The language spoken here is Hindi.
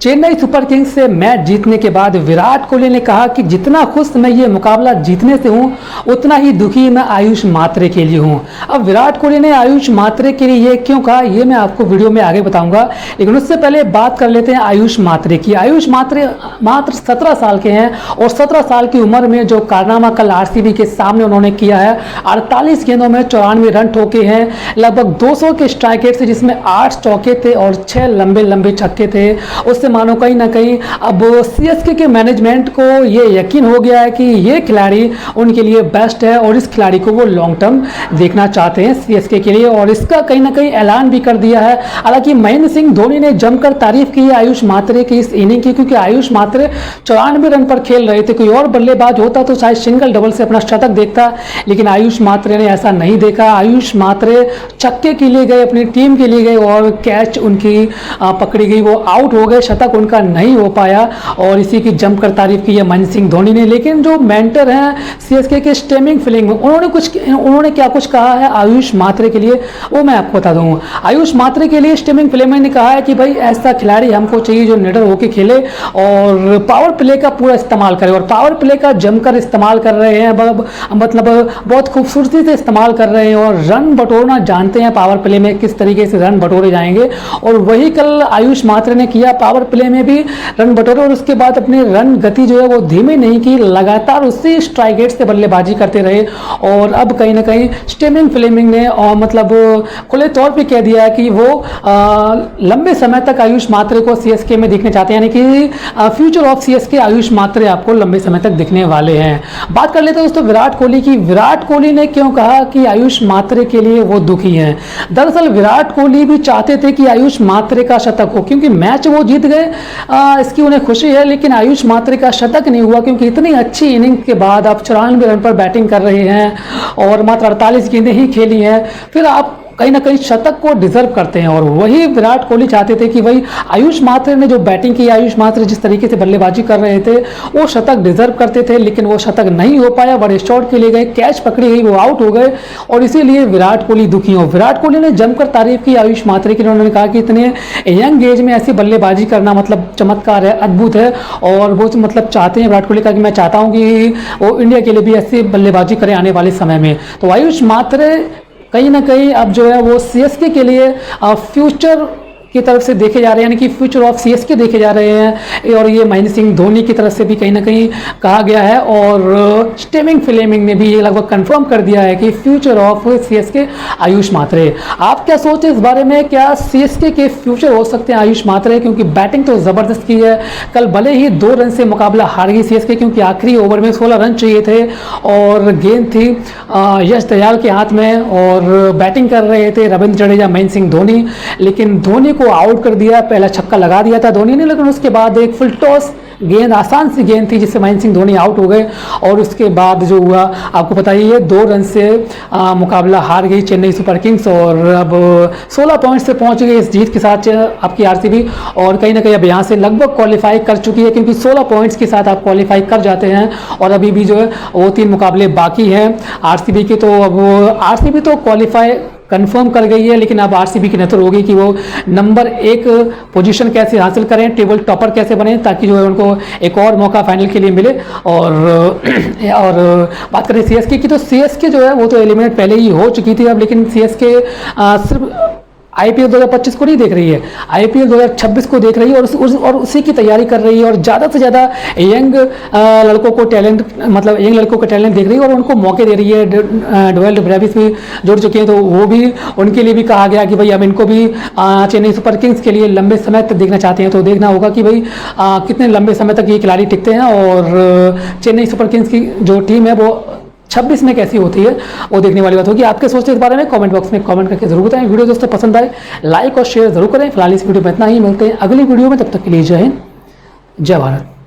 चेन्नई सुपर किंग्स से मैच जीतने के बाद विराट कोहली ने कहा कि जितना खुश मैं ये मुकाबला जीतने से हूं, उतना ही दुखी मैं आयुष मात्रे के लिए हूं। अब विराट कोहली ने आयुष मात्रे के लिए ये क्यों कहा, ये मैं आपको वीडियो में आगे बताऊंगा, लेकिन उससे पहले बात कर लेते हैं आयुष मात्रे की। आयुष मात्रे मात्र 17 साल के हैं और 17 साल की उम्र में जो कारनामा कल आरसीबी के सामने उन्होंने किया है, 48 गेंदों में 94 रन ठोके हैं, लगभग 200 के स्ट्राइक रेट से, जिसमें 8 चौके थे और 6 लंबे लंबे छक्के थे। उससे मानो कहीं ना कहीं अब सीएसके के मैनेजमेंट को ये यकीन हो गया है कि ये खिलाड़ी उनके लिए बेस्ट है और इस खिलाड़ी को वो लॉन्ग टर्म देखना चाहते हैं सीएसके के लिए, और इसका कहीं ना कहीं ऐलान भी कर दिया है। हालांकि महेंद्र सिंह धोनी ने जमकर तारीफ की है आयुष मात्रे की इस इनिंग की, क्योंकि आयुष मात्रे 94 रन पर खेल रहे थे। कोई और बल्लेबाज होता तो शायद सिंगल डबल से अपना शतक देखता, लेकिन आयुष मात्रे ने ऐसा नहीं देखा। आयुष मात्रे छक्के के लिए गए, अपनी टीम के लिए गए और कैच उनकी पकड़ी गई, वो आउट हो गए, शतक उनका नहीं हो पाया, और इसी की जमकर तारीफ की है महेंद्र सिंह धोनी ने। लेकिन जो मेंटर हैं सीएसके के स्टेमिंग फील्डिंग, उन्होंने क्या कुछ कहा है आयुष मात्रे के लिए, वो मैं आपको बता दूं। आयुष मात्रे के लिए स्टेमिंग फील्डिंग ने कहा है कि भाई ऐसा खिलाड़ी हमको चाहिए जो निडर होकर खेले और पावर प्ले का पूरा इस्तेमाल करे, और पावर प्ले का जमकर इस्तेमाल कर रहे हैं, मतलब बहुत खूबसूरती से इस्तेमाल कर रहे हैं और रन बटोरना जानते हैं पावर प्ले में किस तरीके से रन बटोरे जाएंगे, और वही कल आयुष मात्रे ने किया। पावर प्ले में भी रन बटोरे और उसके बाद अपनी रन गति जो है वो धीमी नहीं की, लगातार उसी स्ट्राइक रेट से बल्लेबाजी करते रहे। और अब कहीं ना कहीं स्टेमिंग फ्लेमिंग ने मतलब खुले तौर पे कह दिया है कि वो लंबे समय तक आयुष मात्रे को सीएसके में दिखने चाहते हैं, यानी कि फ्यूचर ऑफ सीएसके आयुष मात्रे आपको लंबे समय तक दिखने वाले हैं। बात कर लेते हैं दोस्तों विराट कोहली की। विराट कोहली ने क्यों कहा कि आयुष मात्रे के लिए वो दुखी हैं। दरअसल विराट कोहली भी चाहते थे कि आयुष मात्रे का शतक हो, क्योंकि मैच वो जीत गए, इसकी उन्हें खुशी है, लेकिन आयुष मात्रे का शतक नहीं हुआ, क्योंकि इतनी अच्छी इनिंग के बाद आप 94 रन पर बैटिंग कर रहे हैं और मात्र 48 गेंदें ही खेली हैं, फिर आप कहीं ना कहीं शतक को डिजर्व करते हैं। और वही विराट कोहली चाहते थे कि भाई आयुष मात्रे ने जो बैटिंग की, आयुष मात्रे जिस तरीके से बल्लेबाजी कर रहे थे वो शतक डिजर्व करते थे, लेकिन वो शतक नहीं हो पाया। बड़े शॉट के लिए गए, कैच पकड़ी गई, वो आउट हो गए और इसीलिए विराट कोहली दुखी हो। विराट कोहली ने जमकर तारीफ की आयुष मात्रे की। उन्होंने कहा कि इतने यंग एज में ऐसी बल्लेबाजी करना मतलब चमत्कार है, अद्भुत है, और वो मतलब चाहते हैं, विराट कोहली का कि मैं चाहता हूँ कि वो इंडिया के लिए भी ऐसी बल्लेबाजी करें आने वाले समय में। तो आयुष मात्रे कहीं ना कहीं अब जो है वो सीएसके के लिए फ्यूचर की तरफ से देखे जा रहे हैं, यानी कि फ्यूचर ऑफ सीएसके देखे जा रहे हैं, और ये महेंद्र सिंह धोनी की तरफ से भी कहीं ना कहीं कहा गया है, और स्टेमिंग फ्लेमिंग ने भी ये लगभग कंफर्म कर दिया है कि फ्यूचर ऑफ सीएसके आयुष मात्रे। आप क्या सोचते हैं इस बारे में, क्या सीएसके के फ्यूचर हो सकते हैं आयुष मात्रे, क्योंकि बैटिंग तो ज़बरदस्त की है। कल भले ही 2 रन से मुकाबला हार गई सीएसके, क्योंकि आखिरी ओवर में 16 रन चाहिए थे और गेंद थी यश दयाल के हाथ में, और बैटिंग कर रहे थे रविंद्र जडेजा, महेंद्र सिंह धोनी, लेकिन धोनी को आउट कर दिया। पहला छक्का लगा दिया था धोनी ने, लेकिन उसके बाद एक फुल टॉस गेंद, आसान सी गेंद थी, जिससे महेंद्र सिंह धोनी आउट हो गए, और उसके बाद जो हुआ आपको पता ही है, 2 रन से मुकाबला हार गई चेन्नई सुपर किंग्स, और अब 16 पॉइंट से पहुंच गई इस जीत के साथ आपकी आरसीबी, और कहीं ना कहीं अब यहाँ से लगभग क्वालिफाई कर चुकी है, क्योंकि 16 पॉइंट्स के साथ आप क्वालिफाई कर जाते हैं, और अभी भी जो है वो 3 मुकाबले बाकी हैं आरसीबी के। तो अब आरसीबी तो क्वालिफाई कंफर्म कर गई है, लेकिन अब आरसीबी की नजर होगी कि वो नंबर 1 पोजीशन कैसे हासिल करें, टेबल टॉपर कैसे बने, ताकि जो है उनको एक और मौका फाइनल के लिए मिले। और बात करें सीएसके की, तो सीएसके जो है वो तो एलिमिनेट पहले ही हो चुकी थी अब, लेकिन सीएसके सिर्फ आईपीएल 2025 को नहीं देख रही है, आईपीएल 2026 को देख रही है, और उसी की तैयारी कर रही है, और ज़्यादा से ज़्यादा यंग लड़कों को टैलेंट, मतलब यंग लड़कों का टैलेंट देख रही है और उनको मौके दे रही है। डोवेल ब्रेविस भी जुड़ चुके हैं, तो वो भी, उनके लिए भी कहा गया कि भाई अब इनको भी चेन्नई सुपर किंग्स के लिए लंबे समय तक देखना चाहते हैं, तो देखना होगा कि भाई कितने लंबे समय तक ये खिलाड़ी टिकते हैं, और चेन्नई सुपर किंग्स की जो टीम है वो 26 में कैसी होती है वो देखने वाली बात होगी। आपके सोचते इस बारे में कमेंट बॉक्स में कमेंट करके जरूर बताएं। वीडियो दोस्तों पसंद आए लाइक और शेयर जरूर करें। फिलहाल इस वीडियो में इतना ही, मिलते हैं अगली वीडियो में, तब तक के लिए जय हिंद, जय भारत।